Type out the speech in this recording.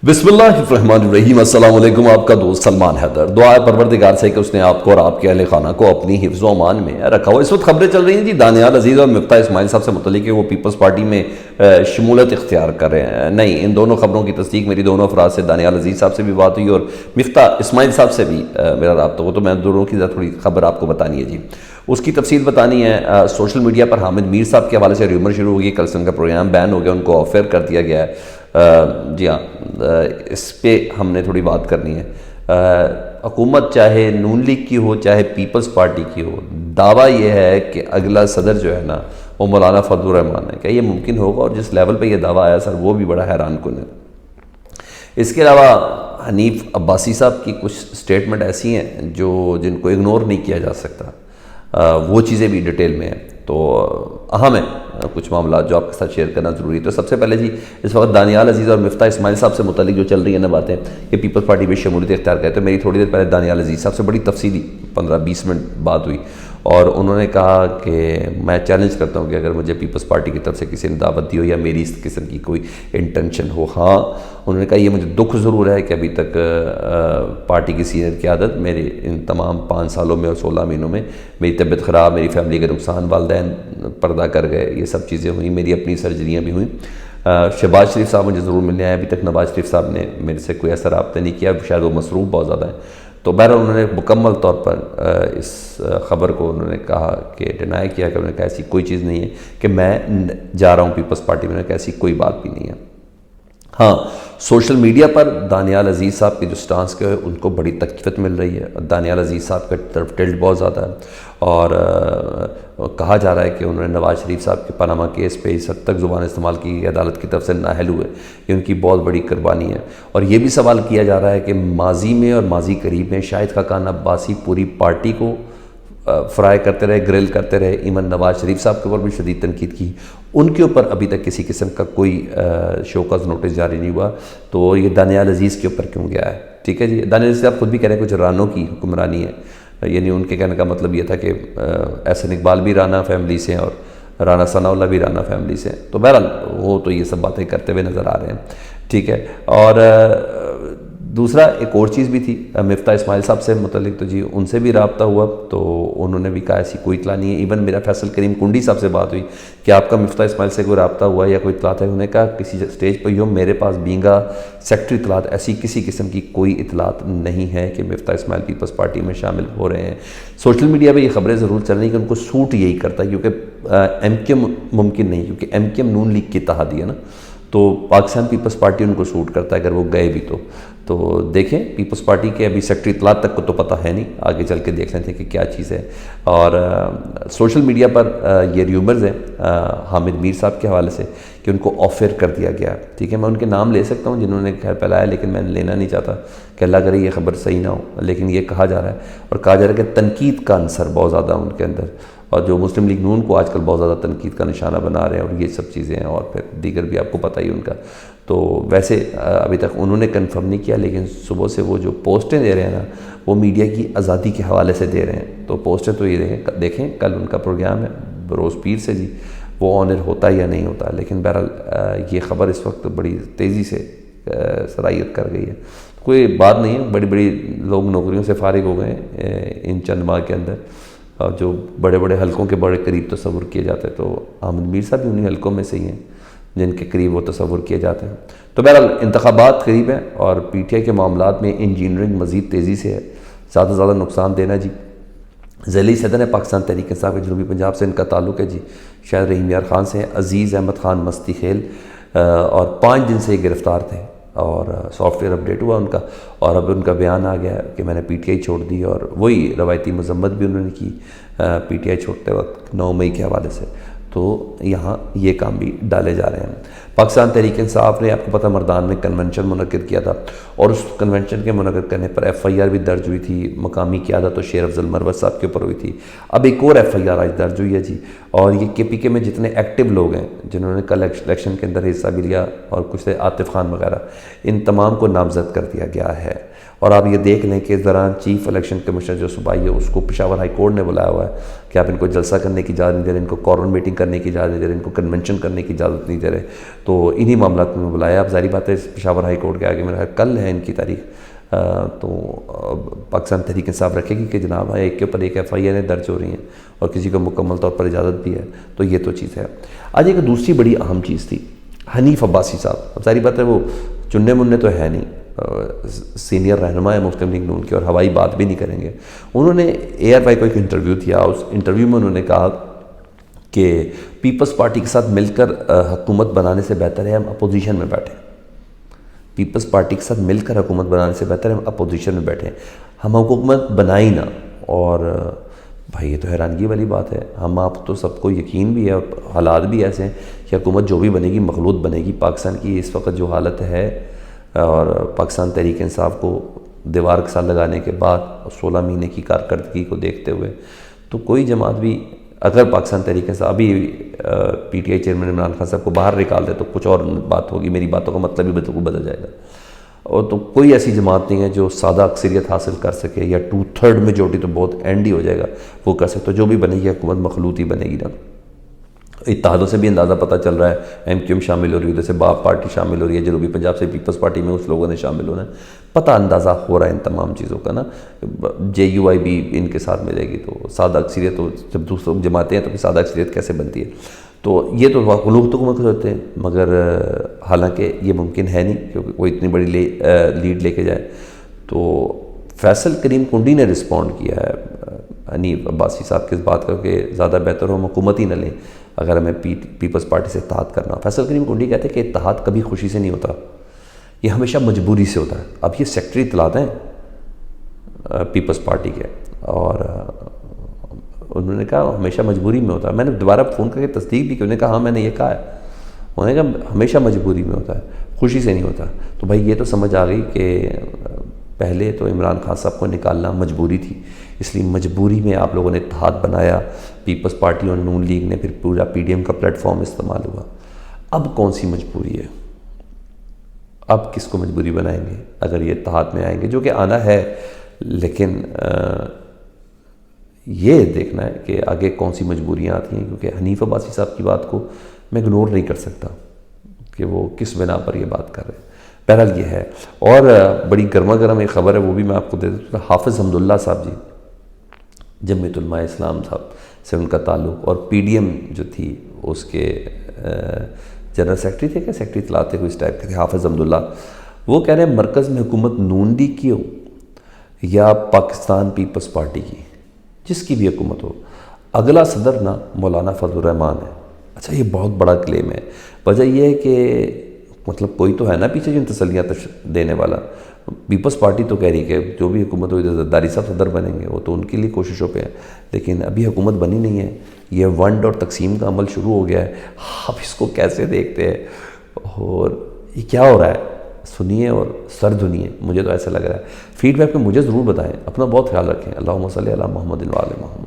बिस्मिल्लाहिर्रहमानिर्रहीम। अस्सलाम वालेकुम। आपका दोस्त सलमान हैदर। दुआ है परवरदिगार से कि उसने आपको और आपके अहले खाना को अपनी हिफ्ज़ व अमान में रखा हो। इस वक्त खबरें चल रही हैं जी दानियाल अजीज़ और मिफ्ता इस्माइल साहब से मुतल्लिक़, वो पीपल्स पार्टी में शमूलियत इख्तियार कर रहे हैं। नहीं, इन दोनों खबरों की तस्दीक मेरी दोनों अफराद से, दानियाल अजीज़ साहब से भी बात हुई और मिफ्ता इस्माइल साहब से भी मेरा रब्ता हुआ, तो मैं दोनों की थोड़ी खबर आपको बतानी है जी। उसकी तफसील बतानी है। सोशल मीडिया पर हामिद मीर साहब के हवाले से र्यूमर शुरू हो गई। कल से उनका प्रोग्राम बैन हो गया, उनको ऑफर कर दिया गया है। जी हाँ, इस पे हमने थोड़ी बात करनी है। हुकूमत चाहे नून लीग की हो चाहे पीपल्स पार्टी की हो, दावा ये है कि अगला सदर जो है ना वो मौलाना फजलुर रहमान है। क्या ये मुमकिन होगा? और जिस लेवल पे ये दावा आया सर, वो भी बड़ा हैरान कुन है। इसके अलावा हनीफ अब्बासी साहब की कुछ स्टेटमेंट ऐसी हैं जिनको इग्नोर नहीं किया जा सकता। वो चीज़ें भी डिटेल में हैं, तो अहम है कुछ मामला जो आपके साथ शेयर करना ज़रूरी है। तो सबसे पहले जी, इस वक्त दानियाल अजीज़ और मिफ्ता इस्माइल साहब से मुतालिक जो चल रही है ना बातें, कि पीपल्स पार्टी में शमूलियत इख्तियार करते हैं। मेरी थोड़ी देर पहले दानियाल अजीज़ साहब से बड़ी तफसीली 15-20 मिनट बात हुई और उन्होंने कहा कि मैं चैलेंज करता हूँ कि अगर मुझे पीपल्स पार्टी की तरफ से किसी ने दावत दी हो या मेरी इस किस्म की कोई इंटेंशन हो। हाँ, उन्होंने कहा ये मुझे दुख ज़रूर है कि अभी तक पार्टी की सीनियर क़यादत मेरे इन तमाम 5 सालों में और 16 महीनों में मेरी तबीयत ख़राब, मेरी फैमिली का नुकसान, वालिदैन पर्दा कर गए, ये सब चीज़ें हुई, मेरी अपनी सर्जरियाँ भी हुई। शहबाज शरीफ साहब मुझे ज़रूर मिलने आए, अभी तक नवाज़ शरीफ साहब ने मेरे से कोई ऐसा रब्ता नहीं किया, शायद वो मसरूफ़ बहुत ज़्यादा है। तो बहरहाल उन्होंने मुकम्मल तौर पर इस ख़बर को उन्होंने कहा कि डिनाई किया कि उन्होंने कहा ऐसी कोई चीज़ नहीं है कि मैं जा रहा हूँ पीपल्स पार्टी में, ऐसी कोई बात भी नहीं है। हाँ, सोशल मीडिया पर दानियाल अजीज़ साहब के जो स्टांस के उनको बड़ी तकलीफ़ मिल रही है। दानियाल अजीज़ साहब का तरफ टिल्ट बहुत ज़्यादा है और कहा जा रहा है कि उन्होंने नवाज़ शरीफ साहब के पनामा केस पे इस हद तक ज़ुबान इस्तेमाल की कि अदालत की तरफ से नाअहल हुए। ये उनकी बहुत बड़ी कुर्बानी है। और ये भी सवाल किया जा रहा है कि माजी में और माजी करीब में शाहिद खाकान अब्बासी पूरी पार्टी को फ्राई करते रहे, ग्रिल करते रहे। इवन नवाज़ शरीफ साहब के ऊपर भी शदीद तनकीद की, उनके ऊपर अभी तक किसी किस्म का कोई शोकॉज़ नोटिस जारी नहीं हुआ। तो ये दानियाल अजीज़ के ऊपर क्यों गया है? ठीक है जी, दानियाल अजीज़ साहब खुद भी कह रहे हैं कुछ रानों की हुक्मरानी है, यानी उनके कहने का मतलब ये था कि एहसन इकबाल भी राना फैमिली से और राना सनाउल्लाह भी राना फैमिली से। तो बहरहाल वो तो ये सब बातें करते हुए नज़र आ रहे हैं। ठीक है, और दूसरा एक और चीज़ भी थी मिफ्ता इस्माइल साहब से मुतल्लिक, तो जी उनसे भी रब्ता हुआ, तो उन्होंने भी कहा ऐसी कोई इतला नहीं है। इवन मेरा फैसल करीम कुंडी साहब से बात हुई कि आपका मिफ्ता इस्माइल से कोई रब्ता हुआ या कोई इतलात है? उन्होंने कहा किसी स्टेज पर यूँ मेरे पास बींगा सेक्रेटरी इतलात ऐसी किसी किस्म की कोई इतलात नहीं है कि मिफ्ता इस्माइल पीपल्स पार्टी में शामिल हो रहे हैं। सोशल मीडिया पर ये खबरें ज़रूर चल रही हैं कि उनको सूट यही करता है, क्योंकि MKM मुमकिन नहीं, क्योंकि MKM नून लीग की इत्तेहादी है ना, तो पाकिस्तान पीपल्स पार्टी उनको सूट करता है अगर वो गए भी। तो देखें, पीपल्स पार्टी के अभी सेक्रेटरी इतलात तक को तो पता है नहीं, आगे चल के देख लेते हैं कि क्या चीज़ है। और सोशल मीडिया पर ये र्यूमर्स हैं हामिद मीर साहब के हवाले से कि उनको ऑफर कर दिया गया। ठीक है, मैं उनके नाम ले सकता हूँ जिन्होंने खैर फैलाया, लेकिन मैं लेना नहीं चाहता कि अल्लाह करे ये खबर सही ना हो। लेकिन ये कहा जा रहा है और कहा जा रहा है कि तनकीद का अंसर बहुत ज़्यादा उनके अंदर, और जो मुस्लिम लीग नून को आजकल बहुत ज़्यादा तनकीद का निशाना बना रहे हैं और ये सब चीज़ें हैं, और फिर दीगर भी आपको पता ही उनका। तो वैसे अभी तक उन्होंने कंफर्म नहीं किया, लेकिन सुबह से वो जो पोस्टें दे रहे हैं ना, वो मीडिया की आज़ादी के हवाले से दे रहे हैं। तो पोस्टें तो ये देखें, कल उनका प्रोग्राम है बरोज़ पीर से जी, वो ऑनर होता है या नहीं होता। लेकिन बहरहाल ये ख़बर इस वक्त बड़ी तेज़ी से सरायत कर गई है। कोई बात नहीं है, बड़ी बड़ी लोग नौकरियों से फारिग हो गए इन चंद माह के अंदर, और जो बड़े बड़े हलकों के बड़े करीब तस्वुर किए जाते हैं, तो हामिद मीर साहब भी उन्हीं हलकों में से ही हैं जिनके करीब वो तस्वुर किए जाते हैं। तो बहरहाल इंतखाबात करीब हैं और PTI के मामलात में इंजीनियरिंग मज़ीद तेज़ी से है, ज़्यादा से ज़्यादा नुकसान देना जी। ज़ैली सदर है पाकिस्तान तहरीक इंसाफ जनूबी पंजाब से, इनका ताल्लुक़ है जी शायद रहीम यार ख़ान से। अज़ीज़ अहमद ख़ान मस्ती खेल और 5 दिन से गिरफ़्तार थे और सॉफ्टवेयर अपडेट हुआ उनका, और अब उनका बयान आ गया कि मैंने PTI छोड़ दी, और वही रवायती मजम्मत भी उन्होंने की PTI छोड़ते वक्त 9 मई के हवाले से। तो यहाँ ये काम भी डाले जा रहे हैं। पाकिस्तान तहरीक इंसाफ ने, आपको पता, मर्दान में कन्वेंशन मुनक़िद किया था और उस कन्वेंशन के मुनक़िद करने पर FIR भी दर्ज हुई थी। मकामी क़यादत तो शेर अफजल मरवत साहब के ऊपर हुई थी। अब एक और FIR आज दर्ज हुई है जी, और ये KPK में जितने एक्टिव लोग हैं जिन्होंने कल इलेक्शन के अंदर हिस्सा भी लिया, और कुछ थे आतिफ खान वगैरह, इन तमाम को नामजद कर दिया गया है। और आप ये देख लें कि इस दौरान चीफ इलेक्शन कमिश्नर जो सूबाई है, उसको पेशावर हाई कोर्ट ने बुलाया हुआ है कि आप इनको जलसा करने की इजाज़त नहीं दे रहे, इनको कॉरन मीटिंग करने की इजाज़त नहीं दे रहे, इनको कन्वेंशन करने की इजाज़त नहीं दे रहे। تو انہی معاملات میں بلایا. اب ظاہری بات ہے پشاور ہائی کورٹ کے آگے میرا کل ہے ان کی تاریخ، تو پاکستان تحریک انصاف رکھے گی کہ جناب ایک کے اوپر ایک ایف آئی آر درج ہو رہی ہیں اور کسی کو مکمل طور پر اجازت بھی ہے. تو یہ تو چیز ہے. آج ایک دوسری بڑی اہم چیز تھی، حنیف عباسی صاحب. اب ظاہری بات ہے وہ چننے مننے تو ہے نہیں، سینئر رہنما ہے مسلم لیگ نون کے اور ہوائی بات بھی نہیں کریں گے. انہوں نے اے آر وائی کو ایک انٹرویو دیا. اس انٹرویو میں انہوں نے کہا کہ پیپلز پارٹی کے ساتھ مل کر حکومت بنانے سے بہتر ہے ہم اپوزیشن میں بیٹھیں. پیپلز پارٹی کے ساتھ مل کر حکومت بنانے سے بہتر ہے ہم اپوزیشن میں بیٹھیں، ہم حکومت بنائی نہ. اور بھائی یہ تو حیرانگی والی بات ہے. ہم آپ تو سب کو یقین بھی ہے اور حالات بھی ایسے ہیں کہ حکومت جو بھی بنے گی مخلوط بنے گی. پاکستان کی اس وقت جو حالت ہے اور پاکستان تحریک انصاف کو دیوار کے ساتھ لگانے کے بعد 16 مہینے کی کارکردگی کو دیکھتے ہوئے تو کوئی جماعت بھی اگر پاکستان تحریک انصاف ابھی P T I chairman Imran Khan صاحب کو باہر نکال دے تو کچھ اور بات ہوگی. میری باتوں کا مطلب ہی بالکل بدل جائے گا. اور تو کوئی ایسی جماعت نہیں ہے جو سادہ اکثریت حاصل کر سکے یا 2/3 میجورٹی تو بہت اینڈ ہی ہو جائے گا وہ کر سکتے. تو جو بھی بنے گی حکومت مخلوط ہی بنے گی نا. اتحادوں سے بھی اندازہ پتہ چل رہا ہے، ایم کیو ایم شامل ہو رہی ہے، ادھر سے باپ پارٹی شامل ہو رہی ہے، جنوبی پنجاب سے پیپلز پارٹی میں اس لوگوں نے شامل ہونا ہے. پتہ اندازہ ہو رہا ہے ان تمام چیزوں کا نا. جے یو آئی بھی ان کے ساتھ ملے گی تو سادہ اکثریت، تو جب دوسروں جماعتیں ہیں تو پھر سادہ اکثریت کیسے بنتی ہے. تو یہ تو لوگ تو حکومت ہوتے ہیں، مگر حالانکہ یہ ممکن ہے نہیں کیونکہ وہ اتنی بڑی لیڈ لے کے جائے. تو فیصل کریم کنڈی نے رسپونڈ کیا ہے حنیف عباسی صاحب کی اس بات کا کہ زیادہ بہتر ہو ہم حکومت ہی نہ لیں اگر ہمیں پیپلز پارٹی سے اتحاد کرنا. فیصل کریم کنڈی کہتے ہیں کہ اتحاد کبھی خوشی سے نہیں ہوتا، یہ ہمیشہ مجبوری سے ہوتا ہے. اب یہ سیکٹری اطلاعات ہیں پیپلز پارٹی کے اور انہوں نے کہا ہمیشہ مجبوری میں ہوتا ہے. میں نے دوبارہ فون کر کے تصدیق بھی کی، انہوں نے کہا ہاں میں نے یہ کہا ہے. انہوں نے کہا ہمیشہ مجبوری میں ہوتا ہے، خوشی سے نہیں ہوتا. تو بھائی یہ تو سمجھ آ گئی کہ پہلے تو عمران خان صاحب کو نکالنا مجبوری تھی، اس لیے مجبوری میں آپ لوگوں نے اتحاد بنایا. پیپلز پارٹی اور نون لیگ نے پھر پورا پی ڈی ایم کا پلیٹ فارم استعمال ہوا. اب کون سی مجبوری ہے؟ اب کس کو مجبوری بنائیں گے اگر یہ اتحاد میں آئیں گے، جو کہ آنا ہے. لیکن یہ دیکھنا ہے کہ آگے کون سی مجبوریاں آتی ہیں، کیونکہ حنیف عباسی صاحب کی بات کو میں اگنور نہیں کر سکتا کہ وہ کس بنا پر یہ بات کر رہے ہیں. بہرحال یہ ہے. اور بڑی گرما گرم ایک خبر ہے، وہ بھی میں آپ کو دے دیتا ہوں. حافظ حمداللہ صاحب جی، جمعیت علماء اسلام صاحب سے ان کا تعلق، اور پی ڈی ایم جو تھی اس کے جنرل سیکرٹری تھے کہ سیکرٹری اطلاعات تھے کوئی اس ٹائپ کے تھے، حافظ حمداللہ. وہ کہہ رہے ہیں مرکز میں حکومت نون لیگ کی ہو یا پاکستان پیپلز پارٹی کی، جس کی بھی حکومت ہو، اگلا صدر نا مولانا فضل الرحمان ہے. اچھا یہ بہت بڑا کلیم ہے. وجہ یہ ہے کہ مطلب کوئی تو ہے نا پیچھے جن تسلیاں دینے والا. پیپلز پارٹی تو کہہ رہی کہ جو بھی حکومت ہوئی زرداری صاحب صدر بنیں گے، وہ تو ان کے لیے کوششوں پہ ہے، لیکن ابھی حکومت بنی نہیں ہے. یہ ونڈ اور تقسیم کا عمل شروع ہو گیا ہے. آپ اس کو کیسے دیکھتے ہیں اور یہ کیا ہو رہا ہے؟ سنیے اور سر دھنیے. مجھے تو ایسا لگ رہا ہے. فیڈ بیک پہ مجھے ضرور بتائیں. اپنا بہت خیال رکھیں. اللہم صلی علی محمد و آل محمد.